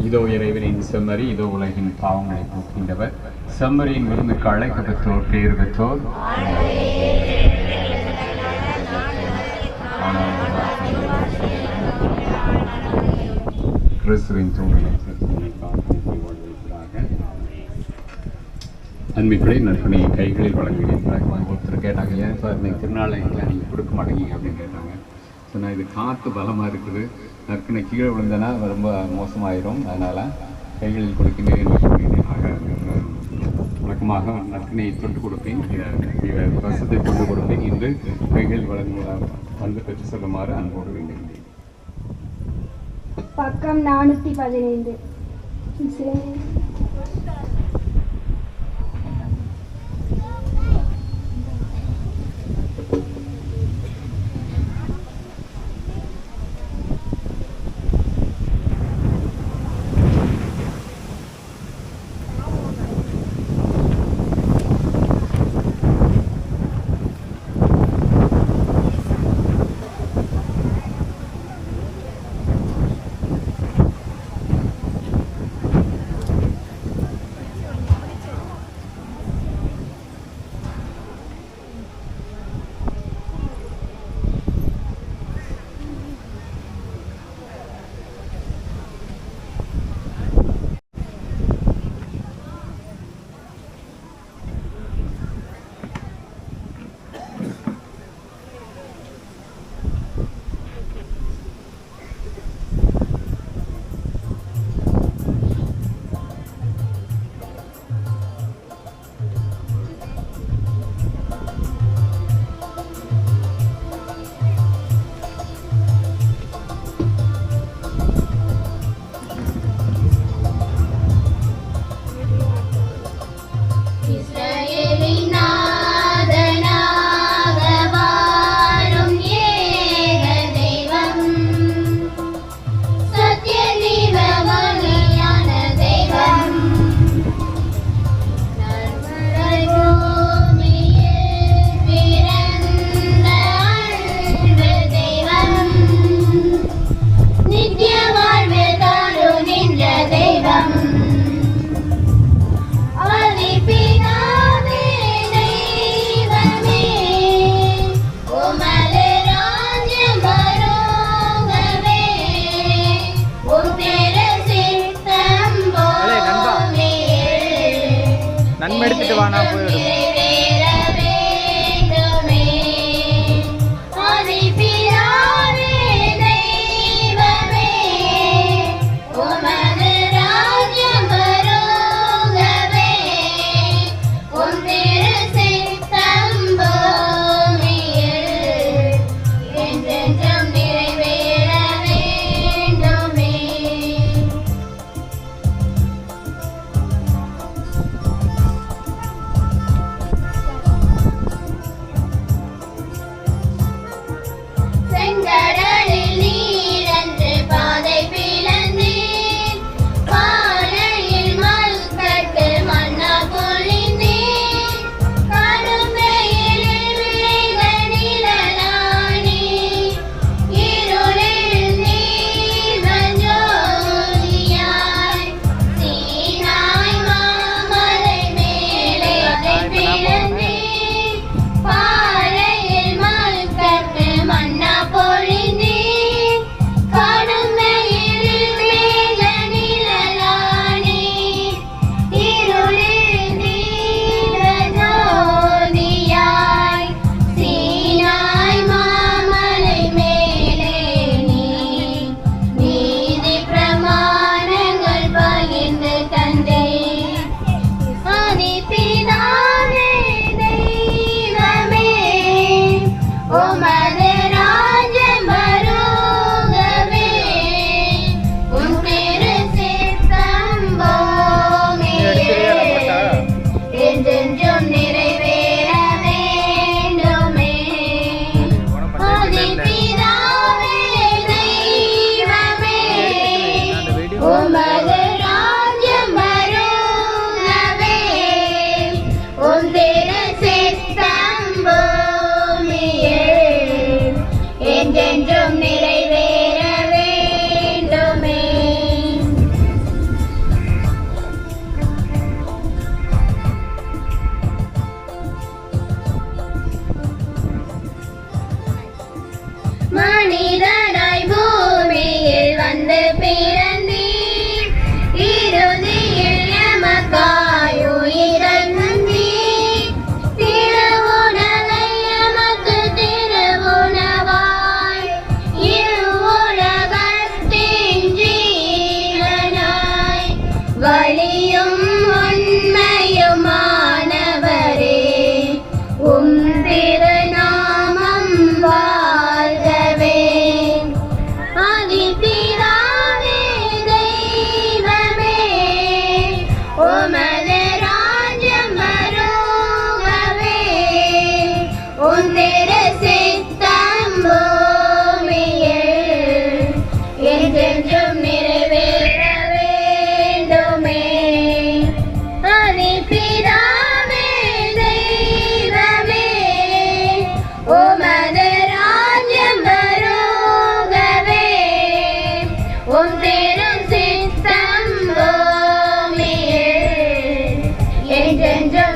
இதோ இறைவனின் செம்மறி, இதோ உலகின் பாவங்களை போக்கின்றவர். செம்மறியின் விருந்துக்கு அழைக்க பெற்றோர் பேர் பெற்றோர். கிறிஸ்துவின் தூதனை அன்பிற்குள்ளே நற்பணி கைகளில் வழங்குகிறேன். ஒருத்தர் கேட்டாங்க, ஏன் சார் இன்னைக்கு திருநாளைக்கெலாம் நீங்கள் கொடுக்க மாட்டேங்க அப்படின்னு கேட்டாங்க. சொன்னால் இது காற்று பலமாக இருக்குது, நற்கனை கீழே விழுந்தனா ரொம்ப மோசமாயிரும், அதனால் கைகளில் கொடுக்கின்றேன். வழக்கமாக நற்கனையை தொட்டு கொடுப்பேன், ரசத்தை தொட்டு கொடுப்பேன். இன்று கைகளில் வழங்குவதாக வந்து பெற்று சொல்லுமாறு அன்போடு வேண்டுகிறேன். பக்கம் 415. எடுத்துட்டு வானா போயிடும்.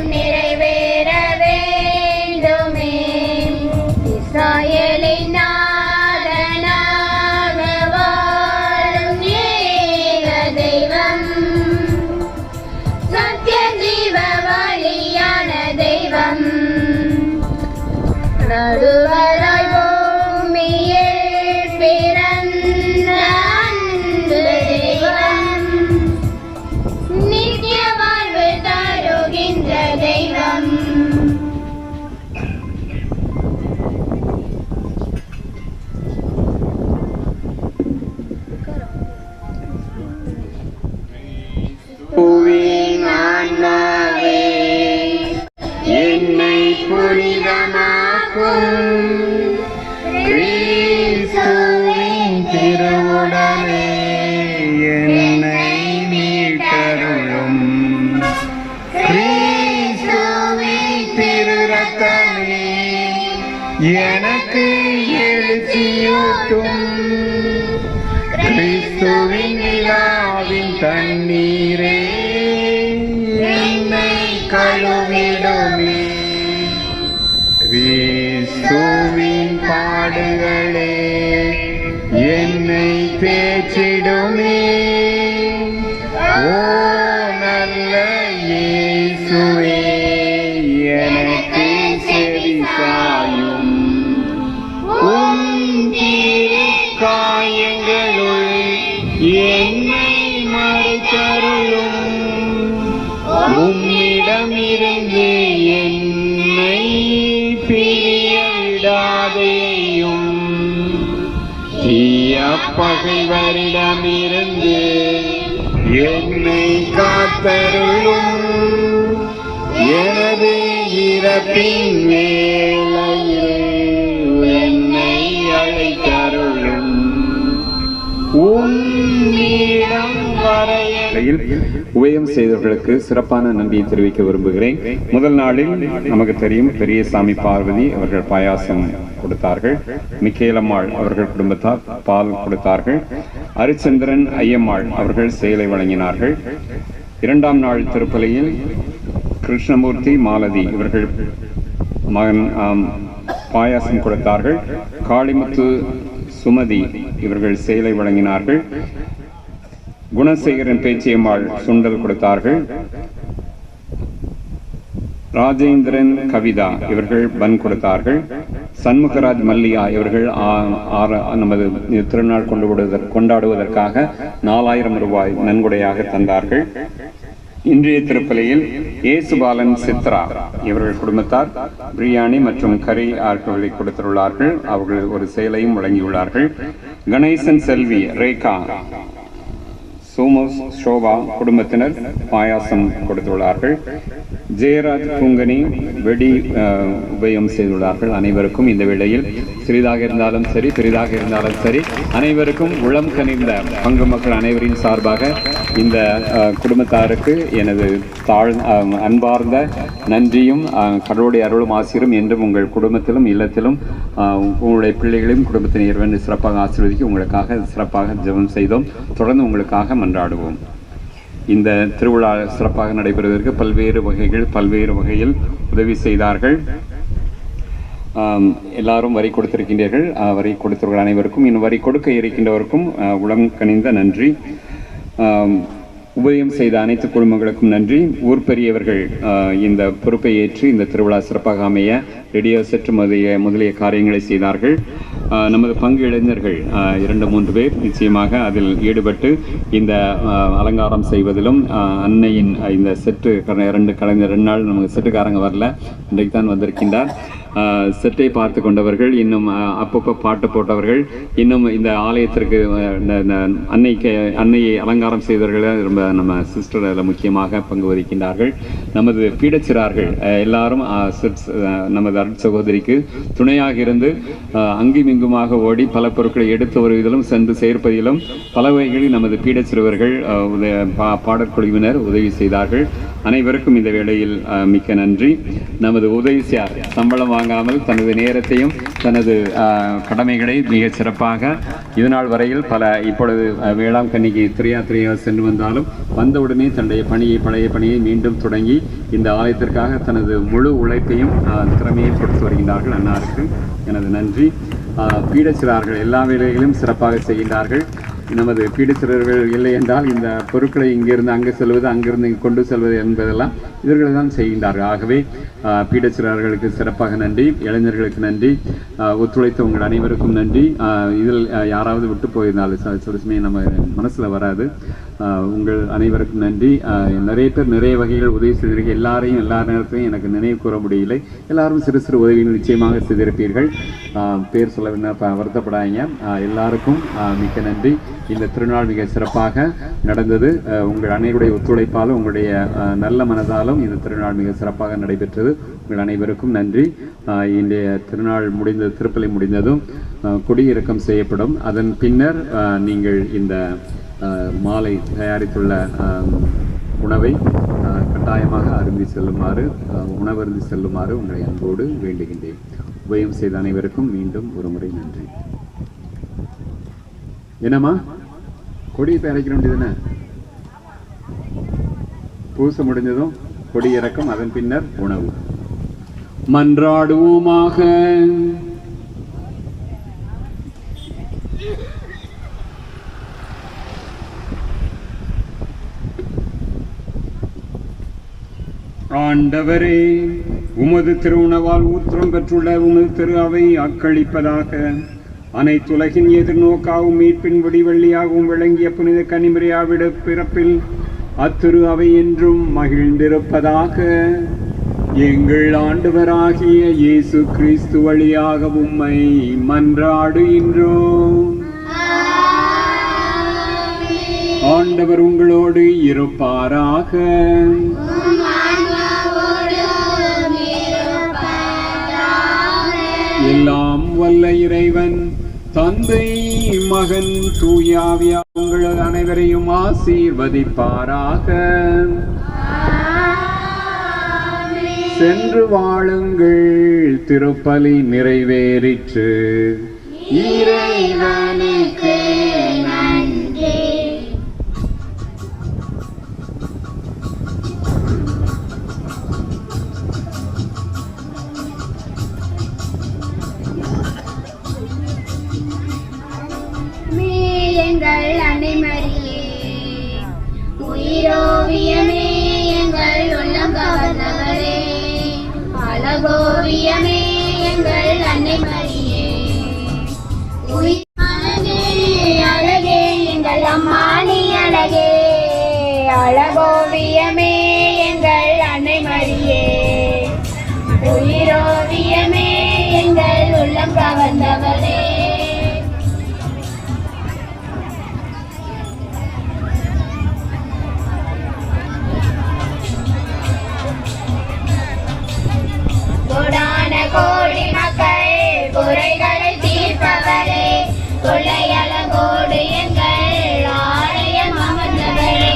வாக்குத்தத்தம் நிறைவேற வேண்டுமே. இஸ்ராயேலின் நாதனாக வாழும் ஏக தெய்வம், சத்திய ஜீவ வழியான தெய்வம், நடுவராய் பூமியில் பிறந்த அன்பு தெய்வம், நித்திய வாழ்வு தருகின்ற தெய்வம். புவியின் ஆன்மாவே என்னை புனிதமாக்கும், கிறிஸ்துவின் திருவுடலே என்னை மீட்டருளும், கிறிஸ்துவின் திரு ரத்தமே எனக்கு எழுச்சியூட்டும், கிறிஸ்துவின் விழாவின் தண்ணீரே என்னை கழுவிடுமே, கிறிஸ்துவின் பாடுகளே என்னை தேற்றிடுமே. ஓ நல்ல இயேசுவே, எனக்கு செவி சாயும், உம் காயங்களுள் என்னை மறைத்தருளும், உம்மிடமிருந்து என்னை பிரிய விடாதேயும், தீய பகைவரிடமிருந்து என்னை காத்தருளும், எனது இறப்பின் வேளையில் என்னை அழைத்தருளும், உம்மிடம் வரையில் உபயம் செய்தவர்களுக்கு சிறப்பான நன்றியை தெரிவிக்க விரும்புகிறேன். முதல் நாளில் நமக்கு தெரியும் பெரியசாமி பார்வதி அவர்கள் பாயாசம் கொடுத்தார்கள், மிக்கேலம்மாள் அவர்கள் குடும்பத்தார் பால் கொடுத்தார்கள், அரிச்சந்திரன் ஐயம்மாள் அவர்கள் சேலை வழங்கினார்கள். இரண்டாம் நாள் திருப்பலியில் கிருஷ்ணமூர்த்தி மாலதி இவர்கள் மகன் பாயாசம் கொடுத்தார்கள், காளிமுத்து சுமதி இவர்கள் சேலை வழங்கினார்கள், குணசேகரன் பேச்சியம்மாள் சுண்டல் கொடுத்தார்கள், ராஜேந்திரன் கவிதா இவர்கள் பன் கொடுத்தார்கள், சண்முகராஜ் மல்லியா இவர்கள் நமது திருநாள் கொண்டாடுவதற்காக 4000 ரூபாய் நன்கொடையாக தந்தார்கள். இன்றைய திருப்பலியில் ஏசுபாலன் சித்ரா இவர்கள் குடும்பத்தார் பிரியாணி மற்றும் கறி ஆர்களை கொடுத்துள்ளார்கள், அவர்கள் ஒரு சேலையும் வழங்கியுள்ளார்கள். கணேசன் செல்வி ரேகா சோமோஸ் ஷோபா குடும்பத்தினர் பாயாசம் கொடுத்துள்ளார்கள். ஜெயராஜ் பூங்கனி வெடி உபயம் செய்துள்ளார்கள். அனைவருக்கும் இந்த வேளையில் சிறிதாக இருந்தாலும் சரி பெரிதாக இருந்தாலும் சரி அனைவருக்கும் உளம் கனிந்த பங்கு மக்கள் அனைவரின் சார்பாக இந்த குடும்பத்தாருக்கு எனது அன்பார்ந்த நன்றியும் கடவுளுடைய அருளும் ஆசிரும் என்றும் உங்கள் குடும்பத்திலும் இல்லத்திலும் உங்களுடைய பிள்ளைகளையும் குடும்பத்தினர் சிறப்பாக ஆசீர்வதிக்க உங்களுக்காக சிறப்பாக ஜெபம் செய்தோம். தொடர்ந்து உங்களுக்காக மன்றாடுவோம். இந்த திருவிழா சிறப்பாக நடைபெறுவதற்கு பல்வேறு வகையில் உதவி செய்தார்கள். எல்லாரும் வரி கொடுத்திருக்கின்றீர்கள். வரி கொடுத்தவர்கள் அனைவருக்கும் இன்னும் வரி கொடுக்க இருக்கின்றவருக்கும் உளம் கனிந்த நன்றி. உபயம் செய்த அனைத்து குடும்பங்களுக்கும் நன்றி. ஊர் பெரியவர்கள் இந்த பொறுப்பை ஏற்று இந்த திருவிழா சிறப்பாக அமைய ரேடியோ செட் முதலிய காரியங்களை செய்தார்கள். நமது பங்கு இளைஞர்கள் 2-3 பேர் நிச்சயமாக அதில் ஈடுபட்டு இந்த அலங்காரம் செய்வதிலும் அன்னையின் இந்த செட்டு கடந்த 2 நாள் நமக்கு செட்டுக்காரங்க வரல, இன்றைக்கு தான் வந்திருக்கின்றார். செட்டை பார்த்து கொண்டவர்கள், இன்னும் அப்பப்போ பாட்டு போட்டவர்கள், இன்னும் இந்த ஆலயத்திற்கு அன்னையை அலங்காரம் செய்தவர்கள் ரொம்ப நம்ம சிஸ்டர் அதில் முக்கியமாக பங்கு வகிக்கின்றார்கள். நமது பீடச்சிறார்கள் எல்லாரும் நமது சகோதரிக்கு துணையாக இருந்து அங்குமிங்குமாக ஓடி பல பொருட்களை எடுத்து வருவதிலும் சென்று சேர்ப்பதிலும் பல வகைகளில் நமது பீடச்சிறுவர்கள் பாடற்குழுவினர் உதவி செய்தார்கள். அனைவருக்கும் இந்த வேளையில் மிக்க நன்றி. நமது உதவியார் சம்பளம் வாங்காமல் தனது நேரத்தையும் தனது கடமைகளை மிக சிறப்பாக இதுநாள் வரையில் இப்பொழுது வேளாண் கன்னிக்கு திரையாக சென்று வந்தாலும் வந்தவுடனே தன்னுடைய பழைய பணியை மீண்டும் தொடங்கி இந்த ஆலயத்திற்காக தனது முழு உழைப்பையும் திறமையை கொடுத்து வருகின்றார்கள். அன்னாருக்கு எனது நன்றி. பீடச்சிறார்கள் எல்லா வேலைகளிலும் சிறப்பாக செய்கின்றார்கள். நமது பீடச்சிறர்கள் இல்லை என்றால் இந்த பொருட்களை இங்கிருந்து அங்கு செல்வது, அங்கிருந்து இங்கு கொண்டு செல்வது என்பதெல்லாம் இவர்கள் தான் செய்கின்றார்கள். ஆகவே பீடச்சிறார்களுக்கு சிறப்பாக நன்றி, இளைஞர்களுக்கு நன்றி, ஒத்துழைத்த உங்கள் அனைவருக்கும் நன்றி. இதில் யாராவது விட்டு போயிருந்தாலும் சில சமயம் நம்ம மனசில் வராது. உங்கள் அனைவருக்கும் நன்றி. நிறைய பேர் நிறைய வகைகள் உதவி செய்திருக்க எல்லாரையும் எல்லா நேரத்தையும் எனக்கு நினைவு கூற முடியலை. எல்லாரும் சிறு சிறு உதவிகள் நிச்சயமாக செய்திருப்பீர்கள். பேர் சொல்ல வருத்தப்படாதீங்க. எல்லாருக்கும் மிக்க நன்றி. இந்த திருநாள் மிக சிறப்பாக நடந்தது. உங்கள் அனைவருடைய ஒத்துழைப்பாலும் உங்களுடைய நல்ல மனதாலும் இந்த திருநாள் மிக சிறப்பாக நடைபெற்றது. உங்கள் அனைவருக்கும் நன்றி. இன்றைய திருநாள் திருப்பலி முடிந்ததும் கொடியிறக்கம் செய்யப்படும். அதன் பின்னர் நீங்கள் இந்த மாலை தயாரித்துள்ள உணவை கட்டாயமாக அருந்தி செல்லுமாறு உங்களை அன்போடு வேண்டுகின்றேன். உபயம் செய்த அனைவருக்கும் மீண்டும் ஒரு முறை நன்றி. என்னம்மா கொடி தயாரிக்க வேண்டியதுன்னு பூசை முடிஞ்சதும் கொடி இறக்கம், அதன் பின்னர் உணவு. மன்றாடுவோமாக. ஆண்டவரே, உமது திருவுணவால் ஊற்றம் பெற்றுள்ள உமது திரு அவை அக்களிப்பதாக. அனைத்துலகின் எதிர்நோக்காகவும் மீட்பின் விடிவெள்ளியாகவும் விளங்கிய புனித கன்னிமரியாவிட பிறப்பில் அத்திரு அவை என்றும் மகிழ்ந்திருப்பதாக. எங்கள் ஆண்டவராகிய இயேசு கிறிஸ்து வழியாக உம்மை மன்றாடுகின்றோம். ஆண்டவர் உங்களோடு இருப்பாராக. எல்லாம் வல்ல இறைவன் தந்தை, மகன், தூயாவியா உங்கள் அனைவரையும் ஆசீர்வதிப்பாராக. சென்று வாழுங்கள். திருப்பலி நிறைவேறிற்று. இறைவனுக்கு நன்றி. எங்கள் அன்னைமரியே, உயிரோவியமே, எங்கள் உள்ளம் கவர்ந்தவரே, அழகோவியமே, எங்கள் அன்னைமரியே, அழகே அழகே எங்கள் அம்மானி அழகே, அழகோவியமே, எங்கள் அன்னைமரியே, உயிரோவியமே, எங்கள் உள்ளம் கவர்ந்தவரே. கோடி மக்கள் குறைகளை தீர்ப்பவரே, கொள்ளையளவோடு எங்கள் ஆலயம் அமர்ந்தவரே,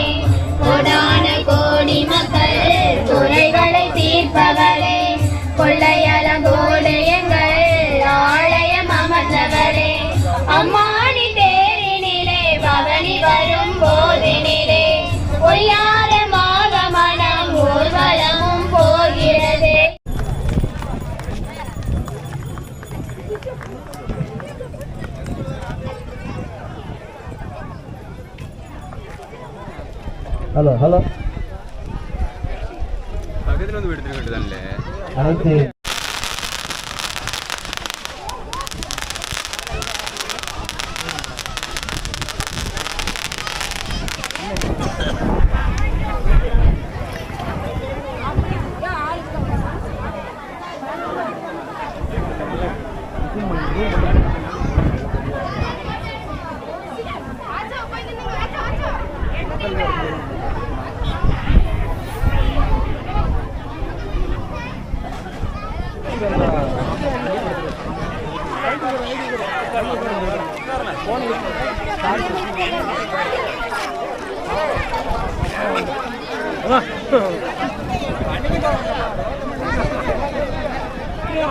கோடி மக்கள் குறைகளை தீர்ப்பவரே, கொள்ளையளவோடு எங்கள் ஆலயம் அமர்ந்தவரே, அம்மானி தேரினிலே பவனி வரும் போதினிலே பொய்யாத மனம் ஊர்வலமும் போகிறது. ஹலோ ஹலோ பக்கத்துல வந்து எடுத்துக்க வேண்டியதானே அனைத்து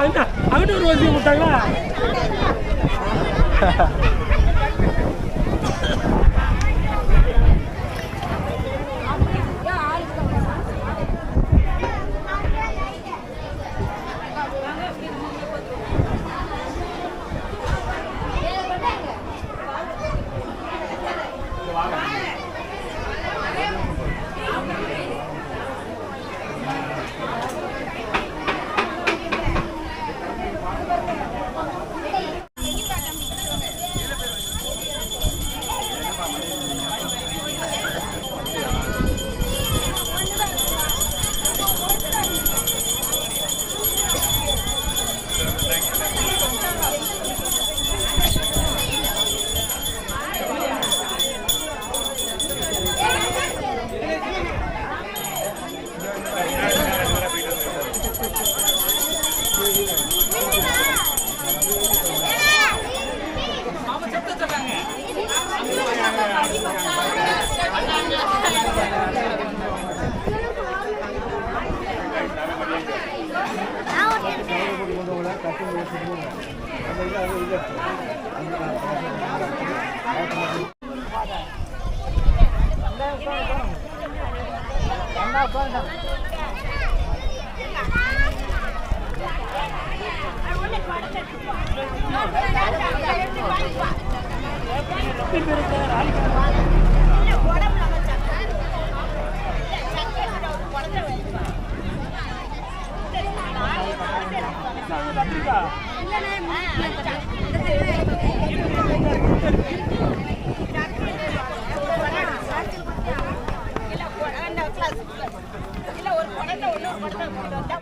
அண்ணா மேட்டூர் வந்து விட்டாங்களா? இல்ல ஒரு குழந்தை ஒண்ணு